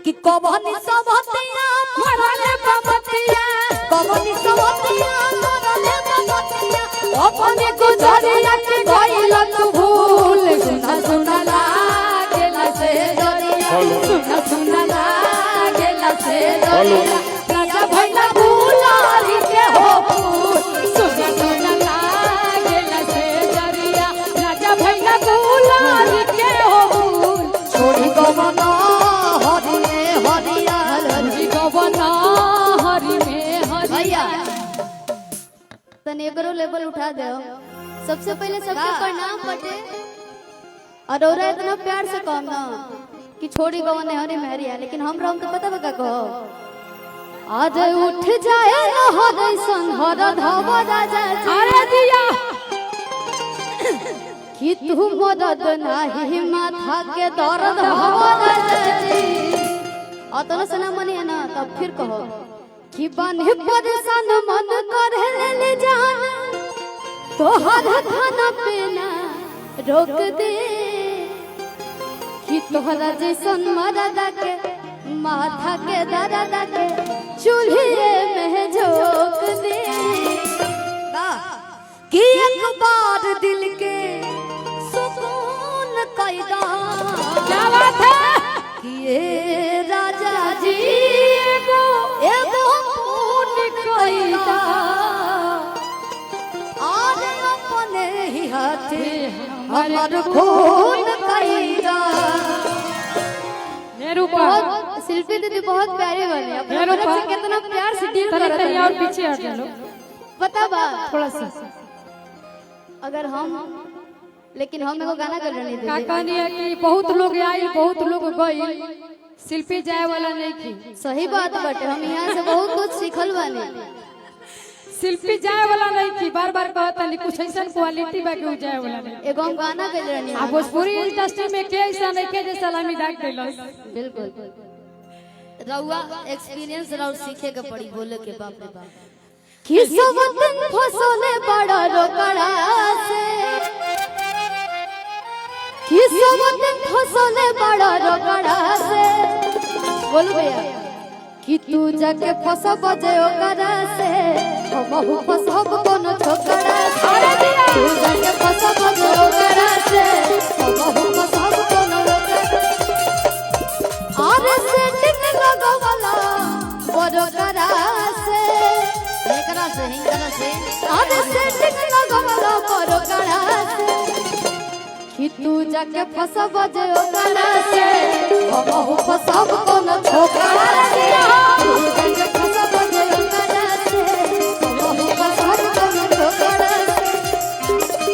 कि कबनी सबतिया मरले बमतिया कबनी सबतिया मरले बमतिया अपने गुजरिया के गइल तू भूल सुना सुना लागेला से दरिया सुना सुना लागेला से दरिया राजा भइला भूलारी के हो सुना सुना लागेला से दरिया राजा भइला भूलारी के हो छोड़ी गवना हरि में हरिया छोड़ी गवना हरि में हरिया तने एकरो लेवल उठा दे। सबसे पहले सबके प्रणाम बटे और औरा इतना प्यार से कहो ना कि छोड़ी गवने हरी महरिया, लेकिन हम राम तो पता बका कहो आज उठ जाए हर संहर धव राजा अरे दिया कि तू मदद नाही माथा के दर्द हव राजा जी अतन सना मनी ना तब फिर कहो कि बने परेशान मन कर ले जान तोहर खाना पीना रोक दे कि तोहरा जैसन मरदा के माथा के दर्द के चूल्हे में झोंक दे कि एक बार दिल के सुकून कैदा क्या बात है कि ये राजा जी एगो पूर्ण कैदा आज अपने ही हाथे हमर खून कैदा बहुत शिल्पी दीदी बहुत प्यारे बने अपने तरफ से कितना प्यार से डील कर रहे हैं और पीछे हट जाओ पता बा थोड़ा सा अगर हम लेकिन हम एगो गाना कर रहे का थे कहनी है कि बहुत लोग आई बहुत लोग गई शिल्पी जाए वाला नहीं थी। सही बात बटे हम यहाँ से बहुत कुछ सीखल बानी शिल्पी जाए वाला नहीं थी, बार बार कहता नहीं कुछ ऐसा क्वालिटी बाकी जाए वाला नहीं। एगो हम गाना कर रहे आ भोजपुरी इंडस्ट्री में के ऐसा नहीं के जैसा सलामी डाक देलस बिल्कुल रउआ एक्सपीरियंस रउ सीखे के पड़ी बोले के बाप रे बाप कि सब दिन फसले बड़ा रोकड़ा से कि सब दिन फसले बड़ा रोकड़ा से बोल भैया कि तू जाके फसब जे ओकरा से बहु फसब कोनो छोकरा से तू जाके फसब जे ओकरा से बहु फसब कोनो छोकरा अरे सेटिंग लगवला बरोकरा से एकरा से हिंकरा से अरे सेटिंग लगवला बरोकरा से कि तू जाके फसब जे ओकरा से बहु फसब कोनो छोकरा से तू जाके फसब जे ओकरा से बहु फसब कोनो छोकरा से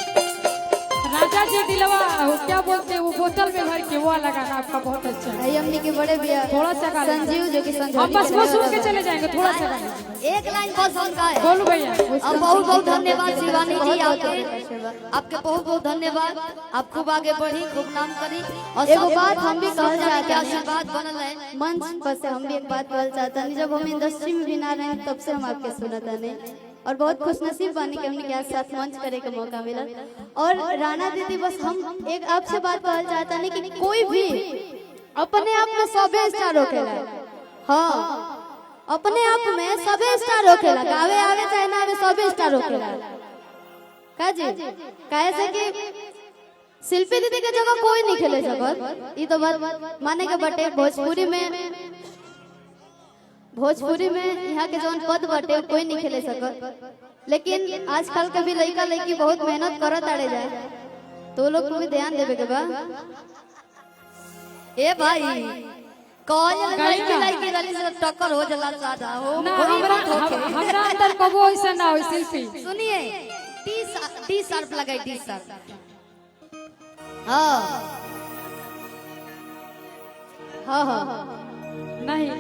राजा जी दिलवा क्या बोलते हैं वो बोतल में भर के वो लगाना आपका बहुत अच्छा है। आई हमने के बड़े भैया थोड़ा सा गा लेना। संजीव जो कि हम संजीव बस वो सुन के चले जाएंगे थोड़ा सा गाना। एक लाइन बस उनका है बोलो भैया अब बहुत बहुत धन्यवाद शिवानी जी आपके बहुत बहुत धन्यवाद। आप खूब आगे बढ़ी खूब नाम करी और एगो बात हम भी कहल के चाहते हैं आशीर्वाद बनल है मंच पर से हम भी एक बात कहल चाहते हैं जब हम इंडस्ट्री में भी ना रहे तब से हम आपके सुनता नहीं और बहुत खुशनसीब बनी कि हमने के साथ मंच करे का मौका मिला। और राणा दीदी बस हम एक आपसे बात कहल चाहता नहीं कि कोई भी अपने आप में सबे स्टार होखेला। हाँ अपने आप में सबे स्टार होखेला गावे आवे चाहे ना आवे सबे स्टार होखेला का जी काहे से कि शिल्पी दीदी के जगह कोई नहीं खेले सकत ई तो बात माने के बटे भोजपुरी में यहाँ के जौन पद बटे कोई नहीं खेले सकत लेकिन आजकल के भी लड़का लड़की बहुत मेहनत करत आड़े जाए तो लोग को भी ध्यान देवे के बा ए भाई कॉल लड़की लड़की वाली से टक्कर हो जाला सादा हो ना हमरा अंदर कबो ऐसा ना हो शिल्पी सुनिए टी शर्ट लगाई टी शर्ट हाँ हाँ हाँ नहीं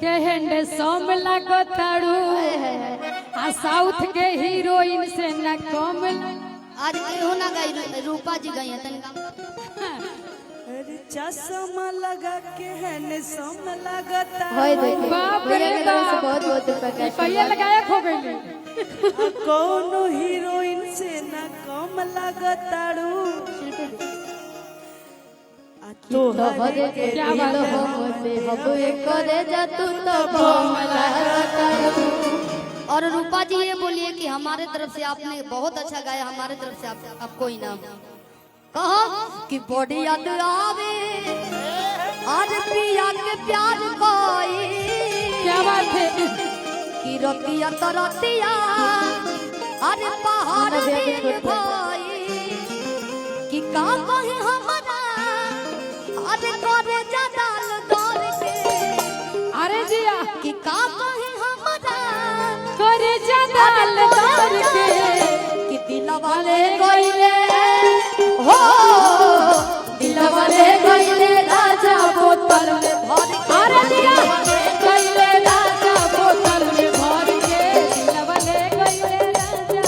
केहंडे सोम लगो ताड़ू आ साउथ के हीरोइन से न कम आज केहू ना गई रूपा जी गई है चश्मा लगा के है ने सोम लगता होय देखिए बाप भैया रे के तरफ से बाप। बहुत बहुत रुपए का पहिया लगाया खो गई कौन हीरोइन से ना कम लगताड़ू तोहरे के क्या दिल बात है? हम दे हबे करे जा तू तो बमला करू। और रूपा जी ये बोलिए कि हमारे तरफ से आपने बहुत अच्छा गाया, हमारे तरफ से आपको इनाम कहा कि बॉडी याद आवे आज पिया के प्यार पाई। क्या बात है? कि रतिया तो रतिया अरे पहाड़ देख भाई कि का कहे हमारा अरे करे जदाल दौर के। अरे जिया कि का कहे हमारा करे जदाल दौर के कि दिलवा ले गइले हो दिलवा ले गइले राजा बोतल में भर के। अरे जिया गइले राजा बोतल में भर के दिलवा ले गइले राजा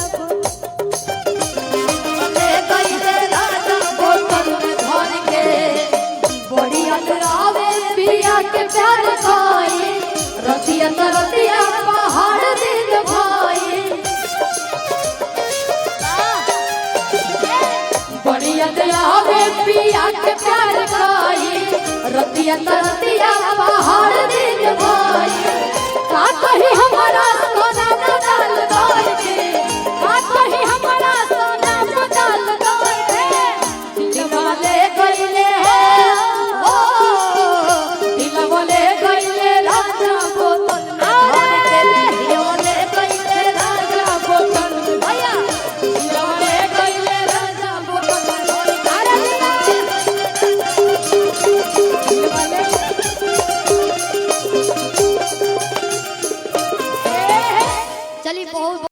ले गइले राजा बोतल में भर के। बड़ी अतरावे पिया के प्यार खाई रतिया तो रतिया पहाड़ दिल भाई। बड़ी अतरावे पिया के प्यार खाई रतिया तो रतिया पहाड़ दिल भाई। का कही हमारा सोना न डाल दो